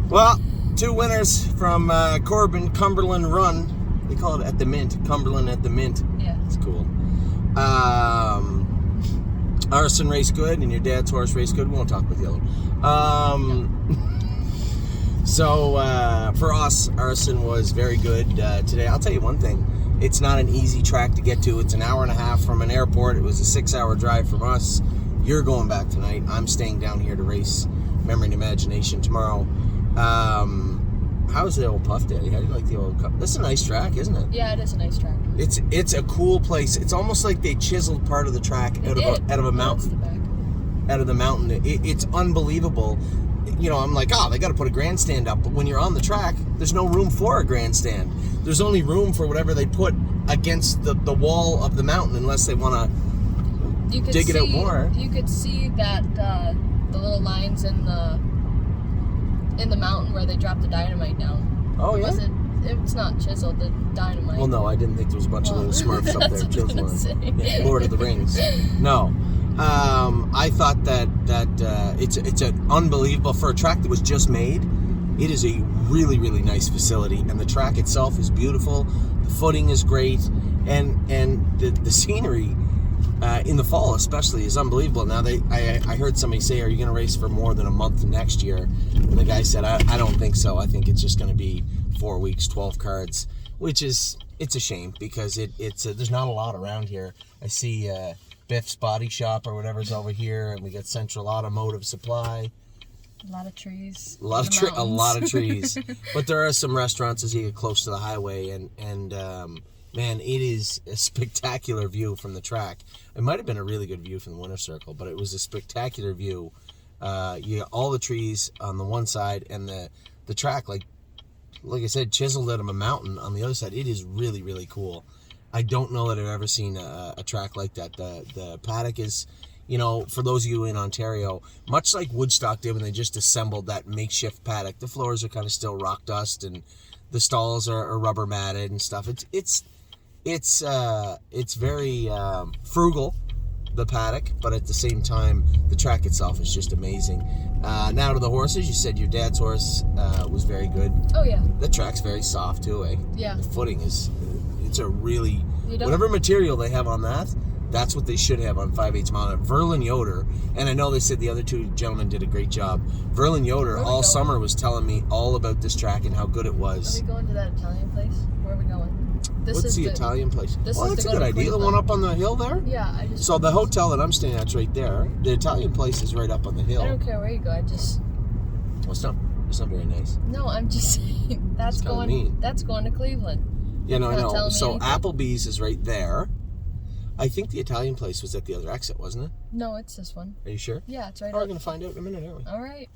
Well, two winners from Corbin, Cumberland Run. They call it at the Mint. Cumberland at the Mint. Yeah. It's cool. Arson raced good, and your dad's horse raced good. We won't talk about the other one. So, for us, Arson was very good today. I'll tell you one thing. It's not an easy track to get to. It's an hour and a half from an airport. It was a 6-hour drive from us. You're going back tonight. I'm staying down here to race Memory and Imagination tomorrow. How's the old Puff Daddy? How do you like the old Cup? This is a nice track, isn't it? Yeah, it is a nice track. It's a cool place. It's almost like they chiseled part of the track out of a mountain. Out of the mountain. It's unbelievable. You know, I'm like, they got to put a grandstand up. But when you're on the track, there's no room for a grandstand. There's only room for whatever they put against the wall of the mountain, unless they want to dig it out more. You could see that the little lines in the mountain where they dropped the dynamite down. Oh, yeah? It's not chiseled, the dynamite. Well, no, I didn't think there was a bunch of little Smurfs up there chiseling. Yeah, Lord of the Rings. No. I thought that it's an unbelievable, for a track that was just made, it is a really, really nice facility, and the track itself is beautiful, the footing is great, and the scenery in the fall especially is unbelievable. Now, I heard somebody say, are you going to race for more than a month next year? And the guy said, I don't think so. I think it's just going to be 4 weeks, 12 cards, which is, it's a shame, because it's there's not a lot around here. I see Biff's Body Shop or whatever's over here, and we got Central Automotive Supply. A lot of trees. A lot of trees. But there are some restaurants as you get close to the highway, and man, it is a spectacular view from the track. It might have been a really good view from the winner's circle, but it was a spectacular view. You got all the trees on the one side, and the track, like I said, chiseled out of a mountain on the other side. It is really, really cool. I don't know that I've ever seen a track like that. The paddock is, you know, for those of you in Ontario, much like Woodstock did when they just assembled that makeshift paddock. The floors are kind of still rock dust, and the stalls are rubber matted and stuff. It's very frugal, the paddock, but at the same time, the track itself is just amazing. Now to the horses. You said your dad's horse was very good. Oh, yeah. The track's very soft too, eh? Yeah. The footing is, it's a really, whatever material they have on that, that's what they should have on 5/8 mile. Verlin Yoder, and I know they said the other two gentlemen did a great job. Verlin Yoder all summer was telling me all about this track and how good it was. Are we going to that Italian place? Where are we going? What's the Italian place? Well, that's a good idea. The one up on the hill there? Yeah. So the hotel that I'm staying at's right there. The Italian place is right up on the hill. I don't care where you go. Well, it's not very nice. No, I'm just saying that's going to Cleveland. Yeah, no, I know. So anything. Applebee's is right there. I think the Italian place was at the other exit, wasn't it? No, it's this one. Are you sure? Yeah, it's right. We're going to find out in a minute, aren't we? All right.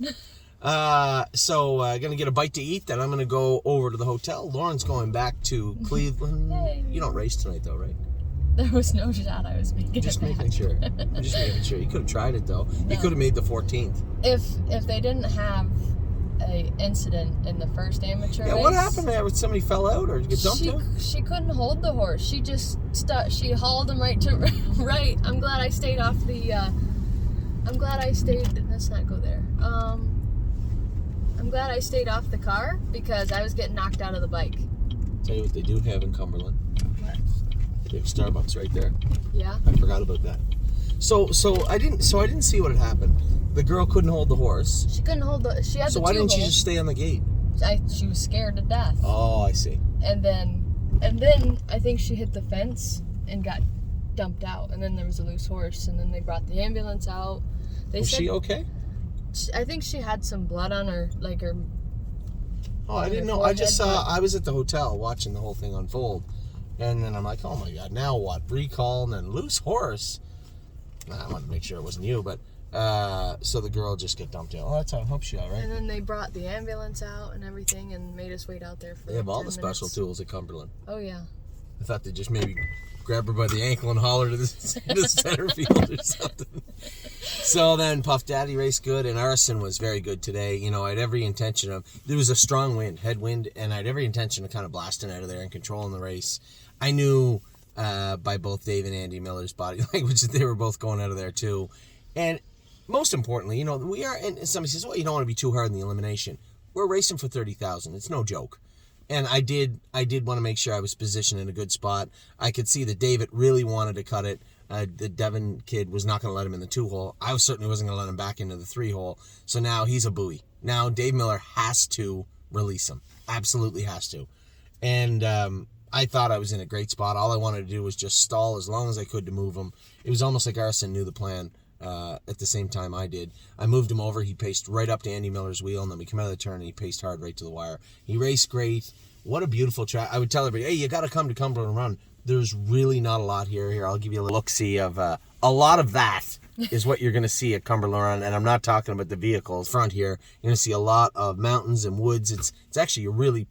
So going to get a bite to eat, then I'm going to go over to the hotel. Lauren's going back to Cleveland. Yay. You don't race tonight, though, right? There was no shot I was making Just making sure. I'm just making sure. You could have tried it, though. No. You could have made the 14th. If they didn't have a incident in the first amateur race. What happened there? Somebody fell out or get dumped out? She couldn't hold the horse. She just she hauled him right to right. I'm glad I stayed off the let's not go there. I'm glad I stayed off the car because I was getting knocked out of the bike. Tell you what they do have in Cumberland. What? They have Starbucks right there. Yeah. I forgot about that. So I didn't see what had happened. The girl couldn't hold the horse. She couldn't hold the. She had. So why didn't she just stay on the gate? She was scared to death. Oh, I see. And then I think she hit the fence and got dumped out. And then there was a loose horse. And then they brought the ambulance out. Was she okay? I think she had some blood on her, like her. Oh, I didn't know. I just saw. I was at the hotel watching the whole thing unfold, and then I'm like, oh my god, now what? Recall and then loose horse. I wanted to make sure it wasn't you, but so the girl just got dumped out. Oh, that's how I hope she's all right. And then they brought the ambulance out and everything, and made us wait out there for. They have all the 10 special minutes. tools at Cumberland. Oh yeah. I thought they'd just maybe grab her by the ankle and haul her to the center field or something. So then Puff Daddy raced good, and Arson was very good today. You know, I had every intention of, there was a strong wind, headwind, and I had every intention of kind of blasting out of there and controlling the race. I knew by both Dave and Andy Miller's body language that they were both going out of there too. And most importantly, you know, we are, and somebody says, well, you don't want to be too hard in the elimination. we're racing for 30,000. It's no joke. And I did want to make sure I was positioned in a good spot. I could see that David really wanted to cut it. The Devon kid was not going to let him in the 2-hole. I certainly wasn't going to let him back into the 3-hole. So now he's a buoy. Now Dave Miller has to release him. Absolutely has to. And I thought I was in a great spot. All I wanted to do was just stall as long as I could to move him. It was almost like Arson knew the plan at the same time I did. I moved him over. He paced right up to Andy Miller's wheel, and then we come out of the turn, and he paced hard right to the wire. He raced great. What a beautiful track. I would tell everybody, hey, you got to come to Cumberland Run. There's really not a lot here. Here, I'll give you a look-see of a lot of that is what you're going to see at Cumberland Run, and I'm not talking about the vehicles. Front here, you're going to see a lot of mountains and woods. It's actually really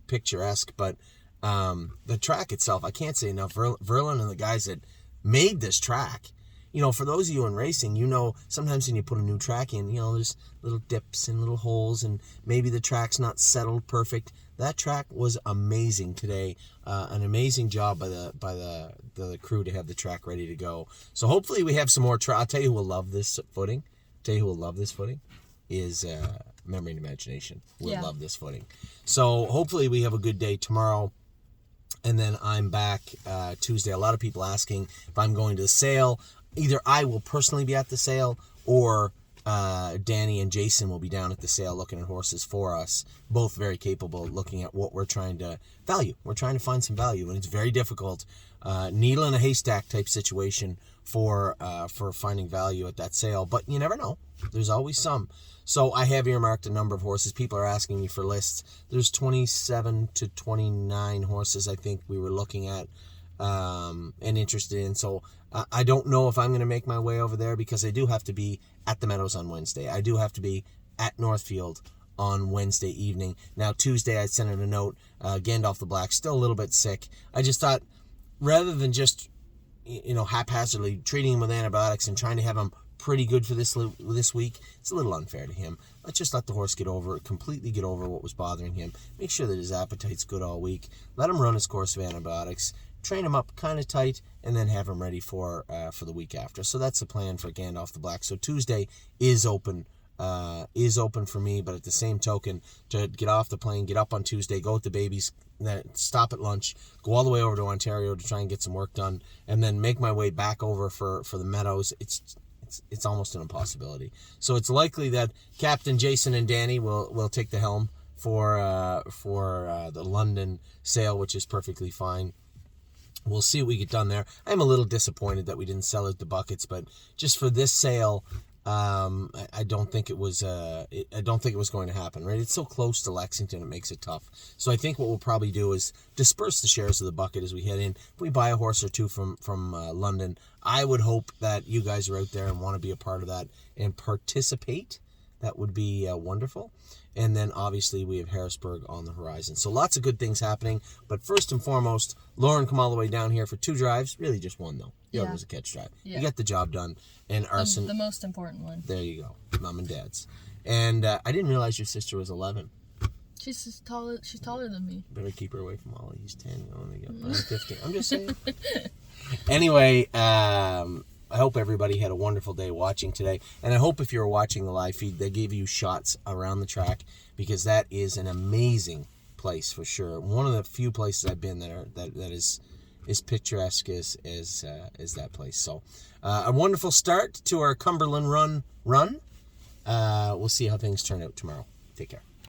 picturesque, but the track itself, I can't say enough. Verlin and the guys that made this track, you know, for those of you in racing, you know, sometimes when you put a new track in, you know, there's little dips and little holes, and maybe the track's not settled perfect. That track was amazing today. An amazing job by the crew to have the track ready to go. So hopefully we have some more I'll tell you who will love this footing. Is Memory and Imagination. Will love this footing. So hopefully we have a good day tomorrow. And then I'm back Tuesday. A lot of people asking if I'm going to the sale. Either I will personally be at the sale, or Danny and Jason will be down at the sale looking at horses for us. Both very capable of looking at what we're trying to value. We're trying to find some value, and it's very difficult. Needle in a haystack type situation for finding value at that sale. But you never know. There's always some. So I have earmarked a number of horses. People are asking me for lists. There's 27 to 29 horses I think we were looking at and interested in. So I don't know if I'm going to make my way over there, because I do have to be at the Meadows on Wednesday. I do have to be at Northfield on Wednesday evening. Now, Tuesday, I sent in a note. Gandalf the Black, still a little bit sick. I just thought, rather than just, you know, haphazardly treating him with antibiotics and trying to have him pretty good for this week, it's a little unfair to him. Let's just let the horse completely get over what was bothering him. Make sure that his appetite's good all week. Let him run his course of antibiotics. Train him up kind of tight, and then have him ready for the week after. So that's the plan for Gandalf the Black. So Tuesday is open for me, but at the same token, to get off the plane, get up on Tuesday, go with the babies, then stop at lunch, go all the way over to Ontario to try and get some work done, and then make my way back over for the Meadows. It's almost an impossibility. So it's likely that Captain Jason and Danny will take the helm for the London sale, which is perfectly fine. We'll see what we get done there. I'm a little disappointed that we didn't sell out the buckets, but just for this sale, I don't think it was. I don't think it was going to happen. Right? It's so close to Lexington, it makes it tough. So I think what we'll probably do is disperse the shares of the bucket as we head in. If we buy a horse or two from London, I would hope that you guys are out there and want to be a part of that and participate. That would be wonderful. And then obviously we have Harrisburg on the horizon. So lots of good things happening. But first and foremost, Lauren come all the way down here for 2 drives. Really just 1 though. The other was a catch drive. Yeah. You got the job done. And Arson. The most important one. There you go. Mom and Dad's. And I didn't realize your sister was 11. She's taller than me. Better keep her away from Ollie. He's 10. I'm 15. I'm just saying. Anyway, I hope everybody had a wonderful day watching today. And I hope if you were watching the live feed, they gave you shots around the track, because that is an amazing place for sure. One of the few places I've been that is picturesque as that place. So a wonderful start to our Cumberland Run. We'll see how things turn out tomorrow. Take care.